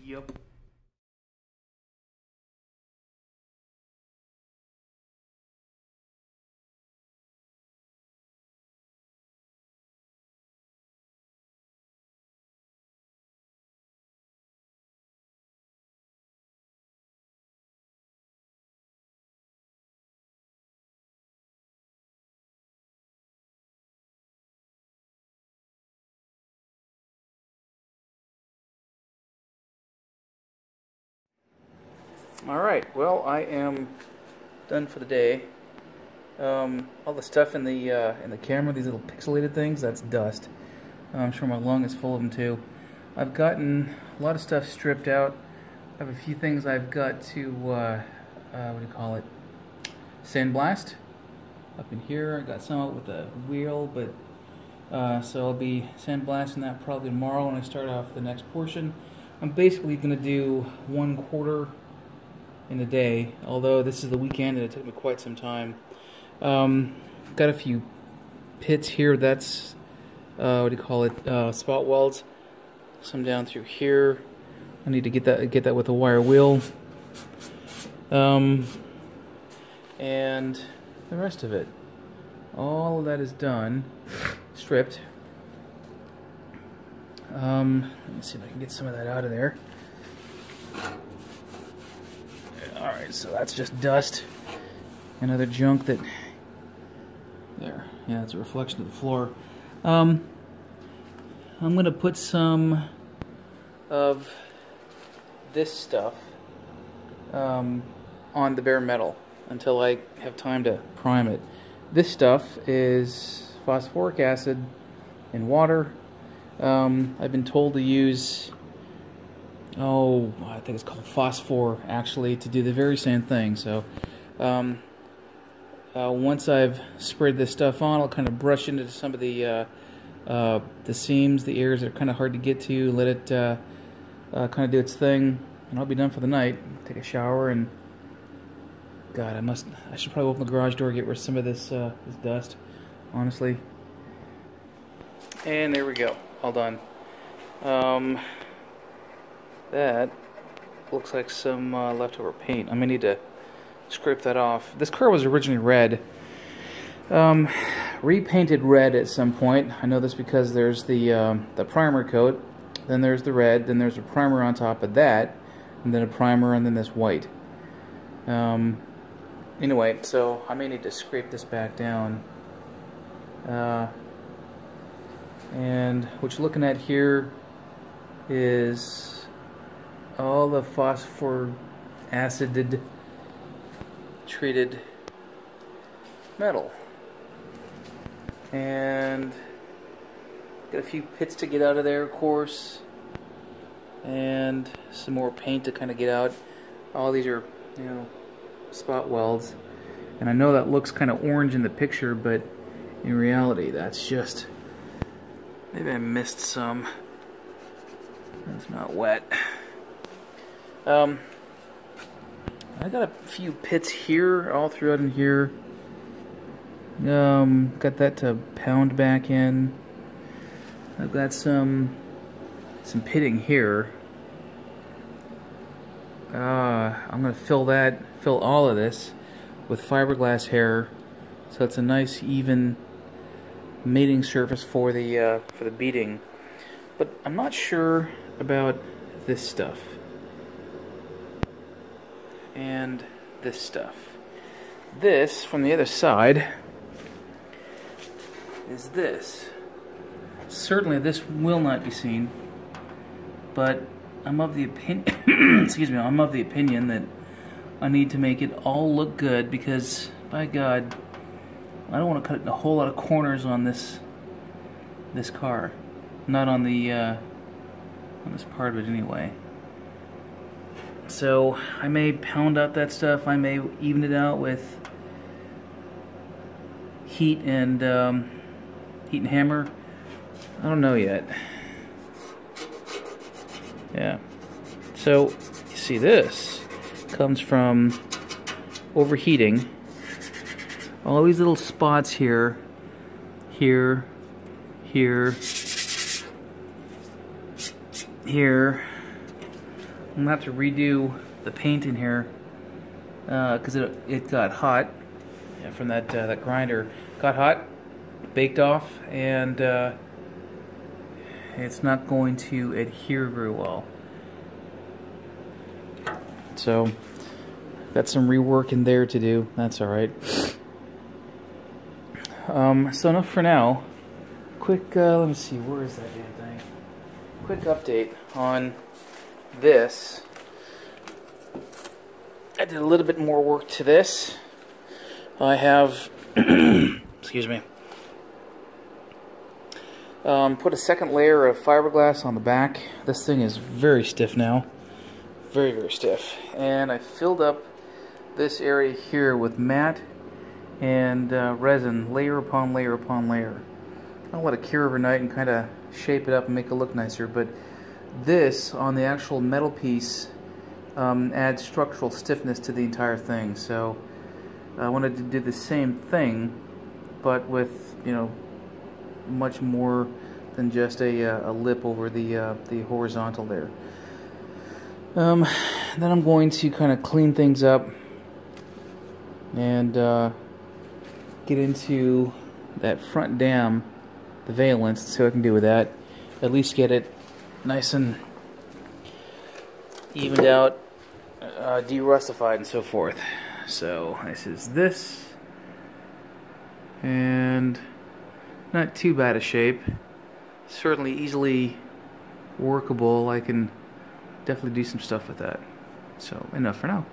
Yep. Alright, well, I am done for the day. All the stuff in the camera, these little pixelated things, that's dust. I'm sure my lung is full of them too. I've gotten a lot of stuff stripped out. I have a few things I've got to, what do you call it, sandblast. Up in here, I got some out with the wheel, but so I'll be sandblasting that probably tomorrow when I start off the next portion. I'm basically going to do 1/4 in a day, although this is the weekend and it took me quite some time. Got a few pits here. That's what do you call it? Spot welds. Some down through here. I need to get that with a wire wheel. And the rest of it, all of that is done, stripped. Let me see if I can get some of that out of there. Alright, so that's just dust and other junk that... There, yeah, it's a reflection of the floor. I'm going to put some of this stuff on the bare metal until I have time to prime it. This stuff is phosphoric acid and water. I've been told to use... I think it's called phosphor, actually, to do the very same thing. So, once I've sprayed this stuff on, I'll kind of brush into some of the seams, the areas that are kind of hard to get to, let it kind of do its thing, and I'll be done for the night. Take a shower, and God, I should probably open the garage door, get rid of some of this dust, honestly. And there we go, all done. That looks like some leftover paint. I may need to scrape that off. This car was originally red. Repainted red at some point. I know this because there's the primer coat, then there's the red, then there's a primer on top of that, and then a primer, and then this white. Anyway, so I may need to scrape this back down. And what you're looking at here is all the phosphor acid treated metal, and got a few pits to get out of there, of course, and some more paint to kind of get out. All these are, you know, spot welds, and I know that looks kind of orange in the picture, but in reality that's just, maybe I missed some. It's not wet. I got a few pits here, all throughout in here. Got that to pound back in. I've got some pitting here. I'm gonna fill all of this with fiberglass hair, so it's a nice even mating surface for the beading. But I'm not sure about this stuff and this stuff. This, from the other side, is this. Certainly this will not be seen, but I'm of the opinion excuse me, I'm of the opinion that I need to make it all look good, because by God, I don't want to cut a whole lot of corners on this car. Not on the on this part of it anyway. So I may pound out that stuff. I may even it out with heat and hammer. I don't know yet. Yeah. So you see, this comes from overheating. All these little spots here, here, here, I'm gonna have to redo the paint in here because it got hot from that that grinder. Got hot, baked off, and it's not going to adhere very well. So got some rework in there to do. That's all right. So enough for now. Quick, let me see, where is that damn thing? Quick update on this. I did a little bit more work to this. I have, excuse me, put a second layer of fiberglass on the back. This thing is very stiff now. Very, very stiff. And I filled up this area here with matte and resin, layer upon layer upon layer. I'll let it cure overnight and kind of shape it up and make it look nicer, but this on the actual metal piece adds structural stiffness to the entire thing. So I wanted to do the same thing, but with, you know, much more than just a lip over the horizontal there. Then I'm going to kind of clean things up and get into that front dam, the valence, see what I can do with that. At least get it nice and evened out, de-rustified and so forth. So this is this, and not too bad a shape. Certainly easily workable. I can definitely do some stuff with that. So enough for now.